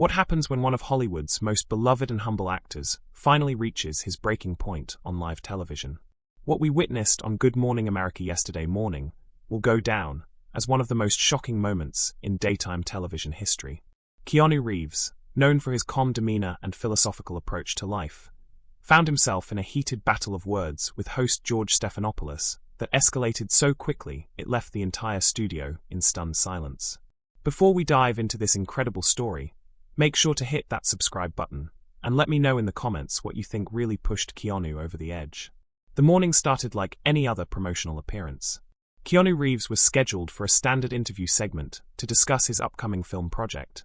What happens when one of Hollywood's most beloved and humble actors finally reaches his breaking point on live television? What we witnessed on Good Morning America yesterday morning will go down as one of the most shocking moments in daytime television history. Keanu Reeves, known for his calm demeanor and philosophical approach to life, found himself in a heated battle of words with host George Stephanopoulos that escalated so quickly it left the entire studio in stunned silence. Before we dive into this incredible story, make sure to hit that subscribe button and let me know in the comments what you think really pushed Keanu over the edge. The morning started like any other promotional appearance. Keanu Reeves was scheduled for a standard interview segment to discuss his upcoming film project,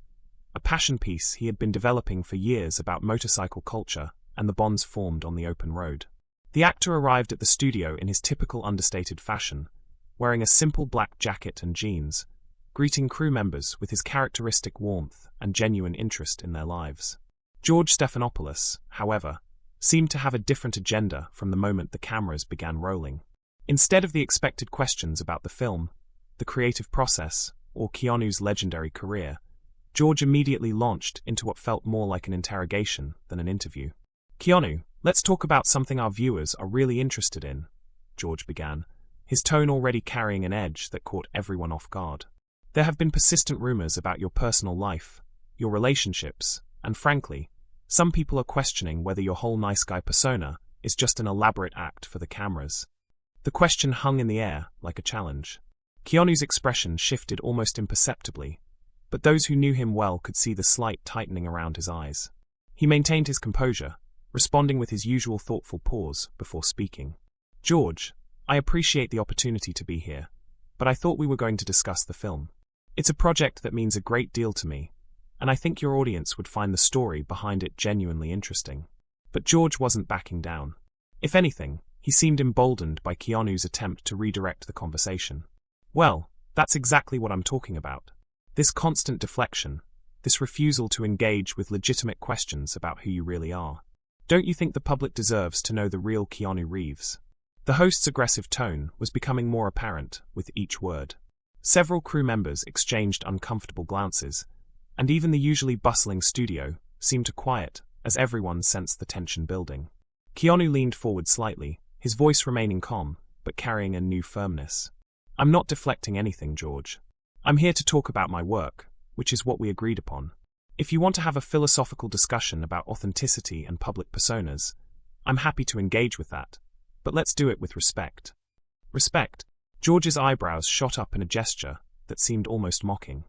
a passion piece he had been developing for years about motorcycle culture and the bonds formed on the open road. The actor arrived at the studio in his typical understated fashion, wearing a simple black jacket and jeans, greeting crew members with his characteristic warmth and genuine interest in their lives. George Stephanopoulos, however, seemed to have a different agenda from the moment the cameras began rolling. Instead of the expected questions about the film, the creative process, or Keanu's legendary career, George immediately launched into what felt more like an interrogation than an interview. "Keanu, let's talk about something our viewers are really interested in," George began, his tone already carrying an edge that caught everyone off guard. "There have been persistent rumors about your personal life, your relationships, and frankly, some people are questioning whether your whole nice guy persona is just an elaborate act for the cameras." The question hung in the air like a challenge. Keanu's expression shifted almost imperceptibly, but those who knew him well could see the slight tightening around his eyes. He maintained his composure, responding with his usual thoughtful pause before speaking. "George, I appreciate the opportunity to be here, but I thought we were going to discuss the film. It's a project that means a great deal to me, and I think your audience would find the story behind it genuinely interesting." But George wasn't backing down. If anything, he seemed emboldened by Keanu's attempt to redirect the conversation. "Well, that's exactly what I'm talking about. This constant deflection, this refusal to engage with legitimate questions about who you really are. Don't you think the public deserves to know the real Keanu Reeves?" The host's aggressive tone was becoming more apparent with each word. Several crew members exchanged uncomfortable glances, and even the usually bustling studio seemed to quiet as everyone sensed the tension building. Keanu leaned forward slightly, his voice remaining calm, but carrying a new firmness. "I'm not deflecting anything, George. I'm here to talk about my work, which is what we agreed upon. If you want to have a philosophical discussion about authenticity and public personas, I'm happy to engage with that, but let's do it with respect." "Respect?" George's eyebrows shot up in a gesture that seemed almost mocking.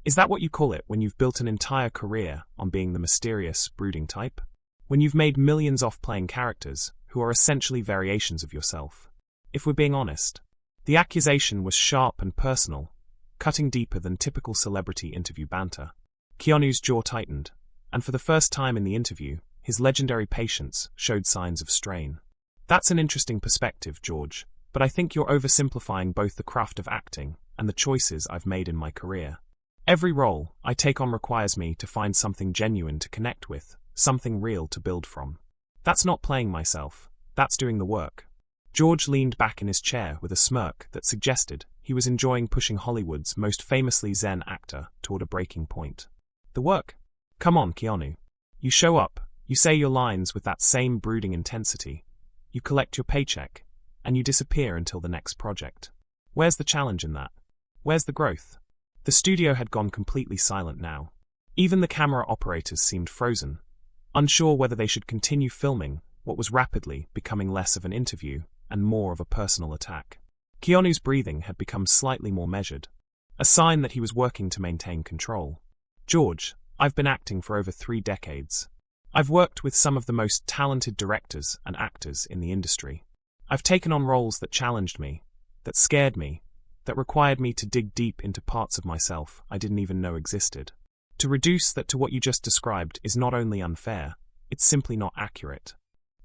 "Is that what you call it when you've built an entire career on being the mysterious, brooding type? When you've made millions off playing characters who are essentially variations of yourself? If we're being honest." The accusation was sharp and personal, cutting deeper than typical celebrity interview banter. Keanu's jaw tightened, and for the first time in the interview, his legendary patience showed signs of strain. "That's an interesting perspective, George, but I think you're oversimplifying both the craft of acting and the choices I've made in my career. Every role I take on requires me to find something genuine to connect with, something real to build from. That's not playing myself, that's doing the work." George leaned back in his chair with a smirk that suggested he was enjoying pushing Hollywood's most famously zen actor toward a breaking point. "The work? Come on, Keanu. You show up, you say your lines with that same brooding intensity, you collect your paycheck, and you disappear until the next project. Where's the challenge in that? Where's the growth?" The studio had gone completely silent now. Even the camera operators seemed frozen, unsure whether they should continue filming what was rapidly becoming less of an interview and more of a personal attack. Keanu's breathing had become slightly more measured, a sign that he was working to maintain control. "George, I've been acting for over 3 decades. I've worked with some of the most talented directors and actors in the industry. I've taken on roles that challenged me, that scared me, that required me to dig deep into parts of myself I didn't even know existed. To reduce that to what you just described is not only unfair, it's simply not accurate."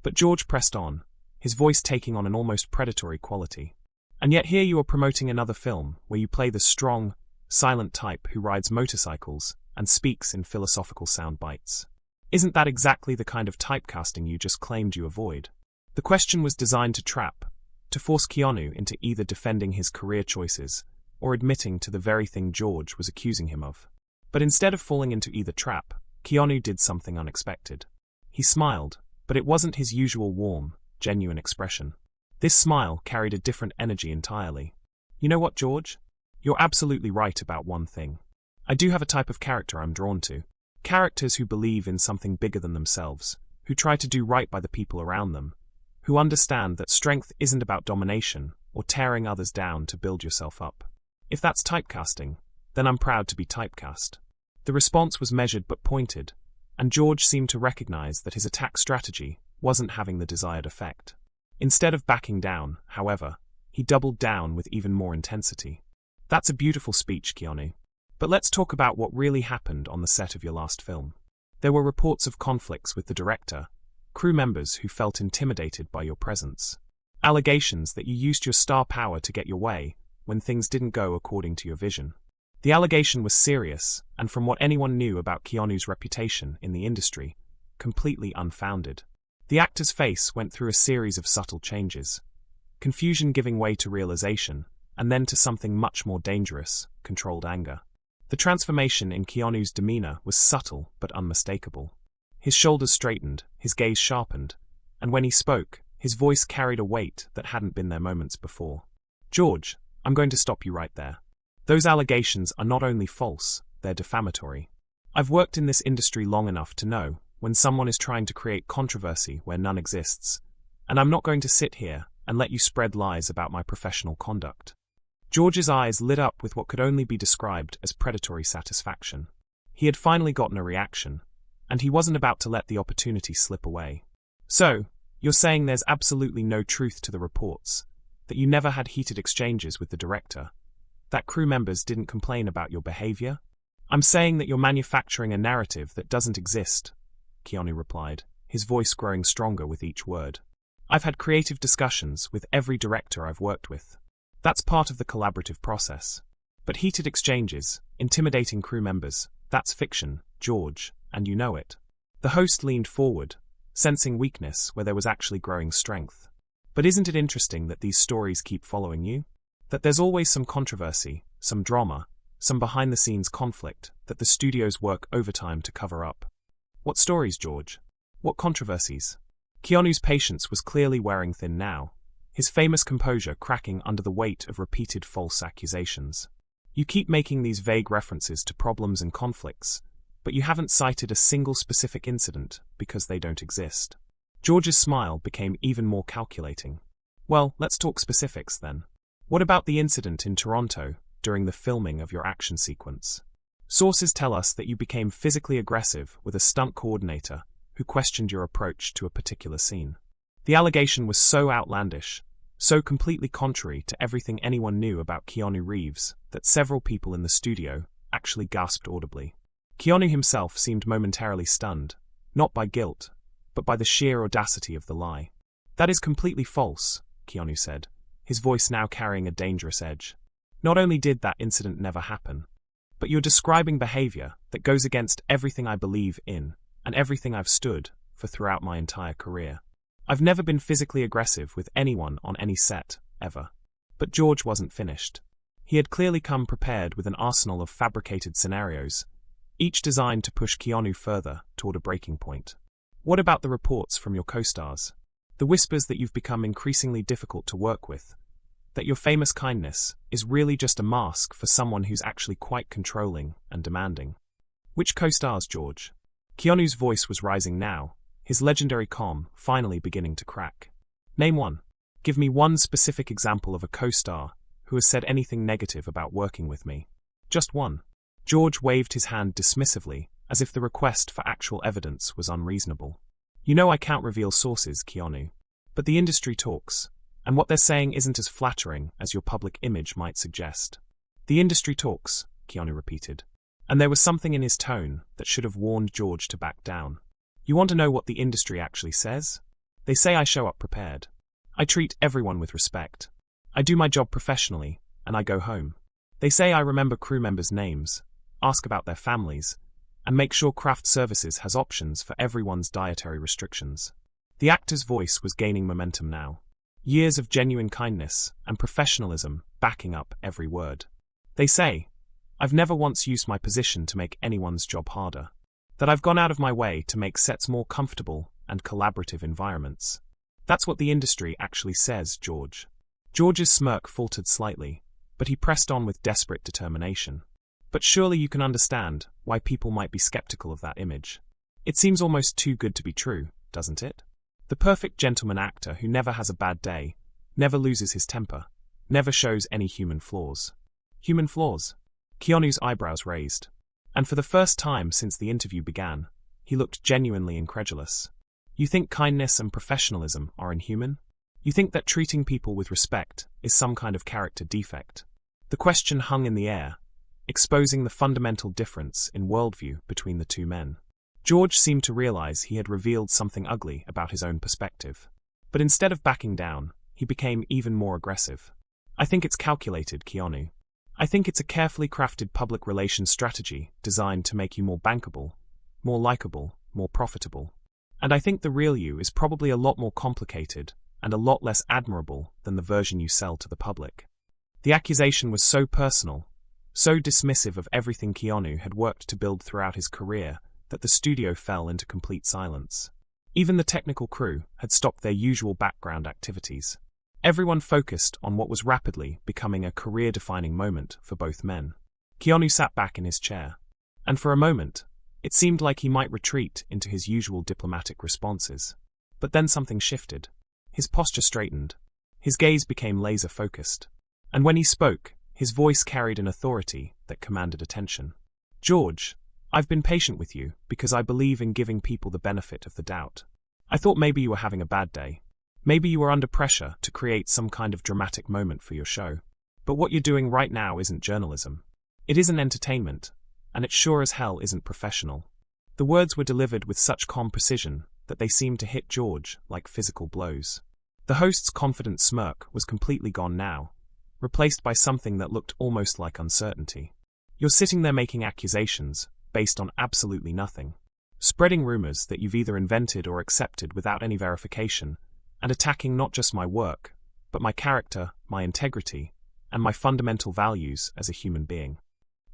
But George pressed on, his voice taking on an almost predatory quality. "And yet here you are promoting another film where you play the strong, silent type who rides motorcycles and speaks in philosophical sound bites. Isn't that exactly the kind of typecasting you just claimed you avoid?" The question was designed to trap, to force Keanu into either defending his career choices or admitting to the very thing George was accusing him of. But instead of falling into either trap, Keanu did something unexpected. He smiled, but it wasn't his usual warm, genuine expression. This smile carried a different energy entirely. You know what, George? You're absolutely right about one thing. I do have a type of character I'm drawn to. Characters who believe in something bigger than themselves, who try to do right by the people around them, who understand that strength isn't about domination or tearing others down to build yourself up. If that's typecasting, then I'm proud to be typecast. The response was measured but pointed, and George seemed to recognize that his attack strategy wasn't having the desired effect. Instead of backing down, however, he doubled down with even more intensity. That's a beautiful speech, Keanu. But let's talk about what really happened on the set of your last film. There were reports of conflicts with the director, crew members who felt intimidated by your presence, allegations that you used your star power to get your way when things didn't go according to your vision. The allegation was serious, and from what anyone knew about Keanu's reputation in the industry, completely unfounded. The actor's face went through a series of subtle changes, confusion giving way to realization, and then to something much more dangerous, controlled anger. The transformation in Keanu's demeanor was subtle but unmistakable. His shoulders straightened, his gaze sharpened, and when he spoke, his voice carried a weight that hadn't been there moments before. George, I'm going to stop you right there. Those allegations are not only false, they're defamatory. I've worked in this industry long enough to know when someone is trying to create controversy where none exists, and I'm not going to sit here and let you spread lies about my professional conduct. George's eyes lit up with what could only be described as predatory satisfaction. He had finally gotten a reaction, and he wasn't about to let the opportunity slip away. So, you're saying there's absolutely no truth to the reports, that you never had heated exchanges with the director, that crew members didn't complain about your behavior? I'm saying that you're manufacturing a narrative that doesn't exist, Keanu replied, his voice growing stronger with each word. I've had creative discussions with every director I've worked with. That's part of the collaborative process. But heated exchanges, intimidating crew members, that's fiction, George, and you know it. The host leaned forward, sensing weakness where there was actually growing strength. But isn't it interesting that these stories keep following you? That there's always some controversy, some drama, some behind-the-scenes conflict that the studios work overtime to cover up. What stories, George? What controversies? Keanu's patience was clearly wearing thin now, his famous composure cracking under the weight of repeated false accusations. You keep making these vague references to problems and conflicts, but you haven't cited a single specific incident because they don't exist. George's smile became even more calculating. Well, let's talk specifics then. What about the incident in Toronto during the filming of your action sequence? Sources tell us that you became physically aggressive with a stunt coordinator who questioned your approach to a particular scene. The allegation was so outlandish, so completely contrary to everything anyone knew about Keanu Reeves, that several people in the studio actually gasped audibly. Keanu himself seemed momentarily stunned, not by guilt, but by the sheer audacity of the lie. That is completely false, Keanu said, his voice now carrying a dangerous edge. Not only did that incident never happen, but you're describing behavior that goes against everything I believe in and everything I've stood for throughout my entire career. I've never been physically aggressive with anyone on any set, ever. But George wasn't finished. He had clearly come prepared with an arsenal of fabricated scenarios, each designed to push Keanu further toward a breaking point. What about the reports from your co-stars? The whispers that you've become increasingly difficult to work with, that your famous kindness is really just a mask for someone who's actually quite controlling and demanding. Which co-stars, George? Keanu's voice was rising now, his legendary calm finally beginning to crack. Name one. Give me one specific example of a co-star who has said anything negative about working with me. Just one. George waved his hand dismissively, as if the request for actual evidence was unreasonable. You know I can't reveal sources, Keanu. But the industry talks, and what they're saying isn't as flattering as your public image might suggest. The industry talks, Keanu repeated. And there was something in his tone that should have warned George to back down. You want to know what the industry actually says? They say I show up prepared. I treat everyone with respect. I do my job professionally, and I go home. They say I remember crew members' names, ask about their families, and make sure craft services has options for everyone's dietary restrictions. The actor's voice was gaining momentum now. Years of genuine kindness and professionalism backing up every word. They say, I've never once used my position to make anyone's job harder. That I've gone out of my way to make sets more comfortable and collaborative environments. That's what the industry actually says, George. George's smirk faltered slightly, but he pressed on with desperate determination. But surely you can understand why people might be skeptical of that image. It seems almost too good to be true, doesn't it? The perfect gentleman actor who never has a bad day, never loses his temper, never shows any human flaws. Human flaws? Keanu's eyebrows raised. And for the first time since the interview began, he looked genuinely incredulous. You think kindness and professionalism are inhuman? You think that treating people with respect is some kind of character defect? The question hung in the air, exposing the fundamental difference in worldview between the two men. George seemed to realize he had revealed something ugly about his own perspective. But instead of backing down, he became even more aggressive. I think it's calculated, Keanu. I think it's a carefully crafted public relations strategy designed to make you more bankable, more likable, more profitable. And I think the real you is probably a lot more complicated and a lot less admirable than the version you sell to the public. The accusation was so personal, so dismissive of everything Keanu had worked to build throughout his career, that the studio fell into complete silence. Even the technical crew had stopped their usual background activities. Everyone focused on what was rapidly becoming a career-defining moment for both men. Keanu sat back in his chair, and for a moment, it seemed like he might retreat into his usual diplomatic responses. But then something shifted. His posture straightened. His gaze became laser-focused. And when he spoke, his voice carried an authority that commanded attention. George, I've been patient with you because I believe in giving people the benefit of the doubt. I thought maybe you were having a bad day. Maybe you were under pressure to create some kind of dramatic moment for your show. But what you're doing right now isn't journalism. It isn't entertainment, and it sure as hell isn't professional. The words were delivered with such calm precision that they seemed to hit George like physical blows. The host's confident smirk was completely gone now, replaced by something that looked almost like uncertainty. You're sitting there making accusations based on absolutely nothing, spreading rumors that you've either invented or accepted without any verification, and attacking not just my work, but my character, my integrity, and my fundamental values as a human being.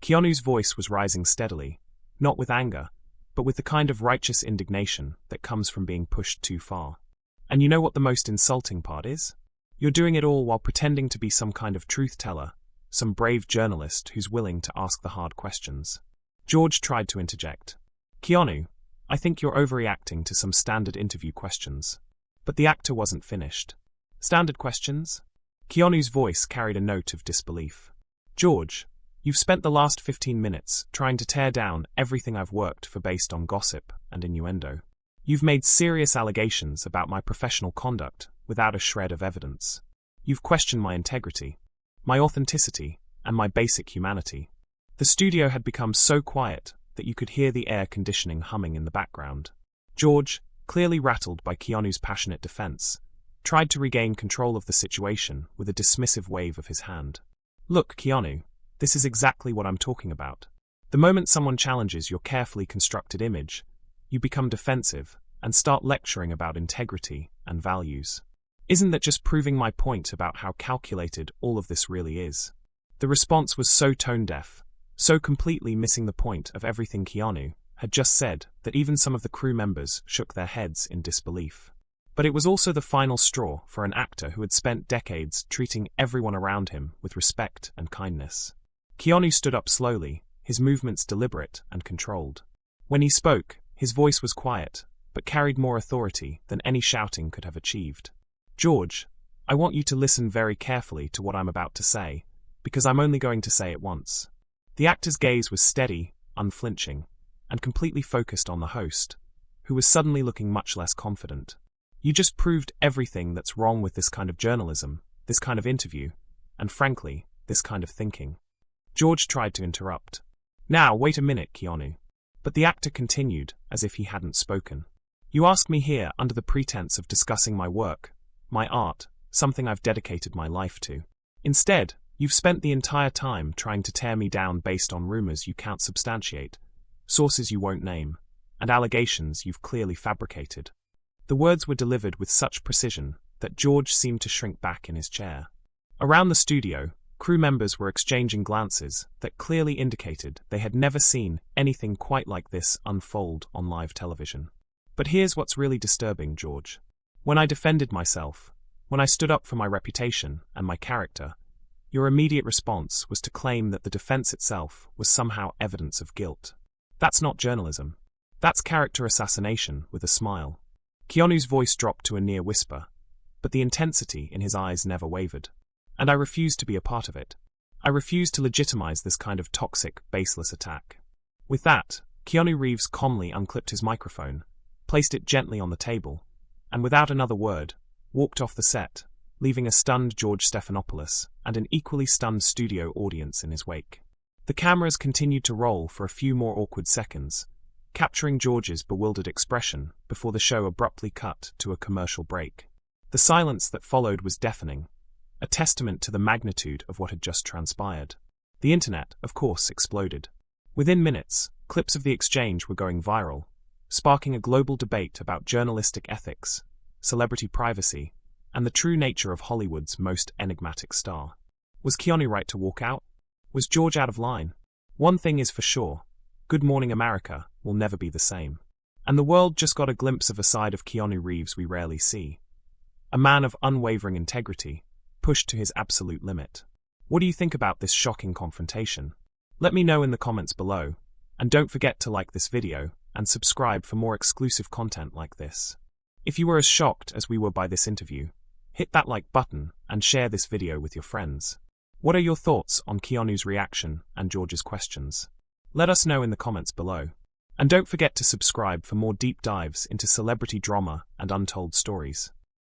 Keanu's voice was rising steadily, not with anger, but with the kind of righteous indignation that comes from being pushed too far. And you know what the most insulting part is? You're doing it all while pretending to be some kind of truth-teller, some brave journalist who's willing to ask the hard questions. George tried to interject. Keanu, I think you're overreacting to some standard interview questions. But the actor wasn't finished. Standard questions? Keanu's voice carried a note of disbelief. George, you've spent the last 15 minutes trying to tear down everything I've worked for based on gossip and innuendo. You've made serious allegations about my professional conduct without a shred of evidence. You've questioned my integrity, my authenticity, and my basic humanity. The studio had become so quiet that you could hear the air conditioning humming in the background. George, clearly rattled by Keanu's passionate defense, tried to regain control of the situation with a dismissive wave of his hand. Look, Keanu, this is exactly what I'm talking about. The moment someone challenges your carefully constructed image, you become defensive and start lecturing about integrity and values. Isn't that just proving my point about how calculated all of this really is? The response was so tone-deaf, so completely missing the point of everything Keanu had just said that even some of the crew members shook their heads in disbelief. But it was also the final straw for an actor who had spent decades treating everyone around him with respect and kindness. Keanu stood up slowly, his movements deliberate and controlled. When he spoke, his voice was quiet, but carried more authority than any shouting could have achieved. George, I want you to listen very carefully to what I'm about to say, because I'm only going to say it once. The actor's gaze was steady, unflinching, and completely focused on the host, who was suddenly looking much less confident. You just proved everything that's wrong with this kind of journalism, this kind of interview, and frankly, this kind of thinking. George tried to interrupt. Now, wait a minute, Keanu. But the actor continued, as if he hadn't spoken. You asked me here under the pretense of discussing my work, my art, something I've dedicated my life to. Instead, you've spent the entire time trying to tear me down based on rumors you can't substantiate, sources you won't name, and allegations you've clearly fabricated. The words were delivered with such precision that George seemed to shrink back in his chair. Around the studio, Crew members were exchanging glances that clearly indicated they had never seen anything quite like this unfold on live television. But here's what's really disturbing, George. When I defended myself, when I stood up for my reputation and my character, your immediate response was to claim that the defense itself was somehow evidence of guilt. That's not journalism. That's character assassination with a smile. Keanu's voice dropped to a near whisper, but the intensity in his eyes never wavered. And I refused to be a part of it. I refused to legitimize this kind of toxic, baseless attack. With that, Keanu Reeves calmly unclipped his microphone, placed it gently on the table, and without another word, walked off the set, leaving a stunned George Stephanopoulos and an equally stunned studio audience in his wake. The cameras continued to roll for a few more awkward seconds, capturing George's bewildered expression before the show abruptly cut to a commercial break. The silence that followed was deafening, a testament to the magnitude of what had just transpired. The internet, of course, exploded. Within minutes, clips of the exchange were going viral, sparking a global debate about journalistic ethics, celebrity privacy, and the true nature of Hollywood's most enigmatic star. Was Keanu right to walk out? Was George out of line? One thing is for sure, Good Morning America will never be the same. And the world just got a glimpse of a side of Keanu Reeves we rarely see. A man of unwavering integrity, pushed to his absolute limit. What do you think about this shocking confrontation? Let me know in the comments below, and don't forget to like this video and subscribe for more exclusive content like this. If you were as shocked as we were by this interview, hit that like button and share this video with your friends. What are your thoughts on Keanu's reaction and George's questions? Let us know in the comments below. And don't forget to subscribe for more deep dives into celebrity drama and untold stories.